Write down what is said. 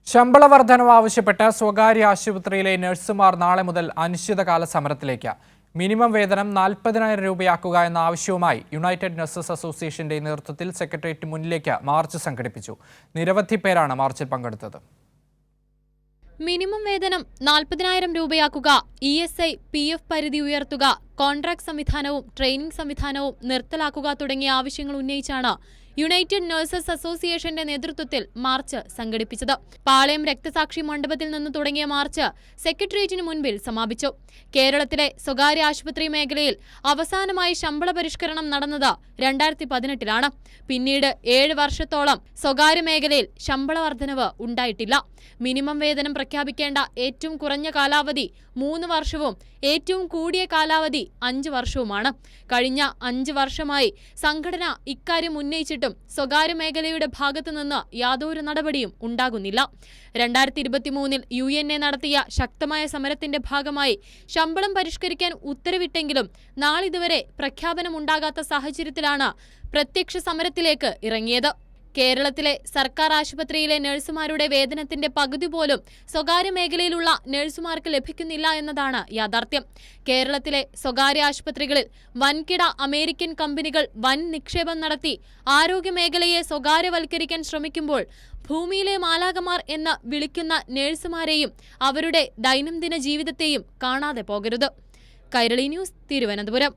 ശമ്പള വർധനവ് ആവശ്യപ്പെട്ട് സ്വകാര്യ ആശുപത്രിയിലെ നഴ്സുമാർ നാളെ മുതൽ അനിശ്ചിതകാല സമരത്തിലേക്ക്. മിനിമം വേതനം 40,000 രൂപയാക്കുക എന്ന ആവശ്യവുമായി യുണൈറ്റഡ് നഴ്സസ് അസോസിയേഷന്റെ നേതൃത്വത്തിൽ സെക്രട്ടേറിയറ്റ് മുന്നിലേക്ക് മാർച്ച് സംഘടിപ്പിച്ചു. നിരവധി പേരാണ് മാർച്ചിൽ പങ്കെടുത്തത്. മിനിമം വേതനം 40,000 രൂപയാക്കുക, ESI, PF പരിധി ഉയർത്തുക, കോൺട്രാക്ട് സംവിധാനവും ട്രെയിനിംഗ് സംവിധാനവും നിർത്തലാക്കുക തുടങ്ങിയ ആവശ്യങ്ങൾ ഉന്നയിച്ചാണ് യുണൈറ്റഡ് നഴ്സസ് അസോസിയേഷന്റെ നേതൃത്വത്തിൽ മാർച്ച് സംഘടിപ്പിച്ചത്. പാളയം രക്തസാക്ഷി മണ്ഡപത്തിൽ നിന്ന് തുടങ്ങിയ മാർച്ച് സെക്രട്ടേറിയറ്റിന് മുൻപിൽ സമാപിച്ചു. കേരളത്തിലെ സ്വകാര്യ ആശുപത്രി മേഖലയിൽ അവസാനമായി ശമ്പള പരിഷ്കരണം നടന്നത് 2018-ലാണ്. പിന്നീട് 7 വർഷത്തോളം സ്വകാര്യ മേഖലയിൽ ശമ്പള വർധനവ് ഉണ്ടായിട്ടില്ല. മിനിമം വേതനം പ്രഖ്യാപിക്കേണ്ട ഏറ്റവും കുറഞ്ഞ കാലാവധി 3 വർഷവും ഏറ്റവും കൂടിയ കാലാവധി 5 വർഷവുമാണ്. കഴിഞ്ഞ 5 വർഷമായി സംഘടന ഇക്കാര്യം ഉന്നയിച്ചിട്ടും സ്വകാര്യ മേഖലയുടെ ഭാഗത്തുനിന്ന് യാതൊരു നടപടിയും ഉണ്ടാകുന്നില്ല. 2023-ൽ UNA നടത്തിയ ശക്തമായ സമരത്തിന്റെ ഭാഗമായി ശമ്പളം പരിഷ്കരിക്കാൻ ഉത്തരവിട്ടെങ്കിലും നാളിതുവരെ പ്രഖ്യാപനമുണ്ടാകാത്ത സാഹചര്യത്തിലാണ് പ്രത്യക്ഷ സമരത്തിലേക്ക് ഇറങ്ങിയത്. കേരളത്തിലെ സർക്കാർ ആശുപത്രിയിലെ നഴ്സുമാരുടെ വേതനത്തിന്റെ പകുതി പോലും സ്വകാര്യ മേഖലയിലുള്ള നഴ്സുമാർക്ക് ലഭിക്കുന്നില്ല എന്നതാണ് യാഥാർത്ഥ്യം. കേരളത്തിലെ സ്വകാര്യ ആശുപത്രികളിൽ വൻകിട അമേരിക്കൻ കമ്പനികൾ വൻ നിക്ഷേപം നടത്തി ആരോഗ്യ മേഖലയെ സ്വകാര്യവൽക്കരിക്കാൻ ശ്രമിക്കുമ്പോൾ ഭൂമിയിലെ മാലാഖമാർ എന്ന് വിളിക്കുന്ന നഴ്സുമാരെയും അവരുടെ ദൈനംദിന ജീവിതത്തെയും കാണാതെ പോകരുത്. കൈരളി ന്യൂസ്, തിരുവനന്തപുരം.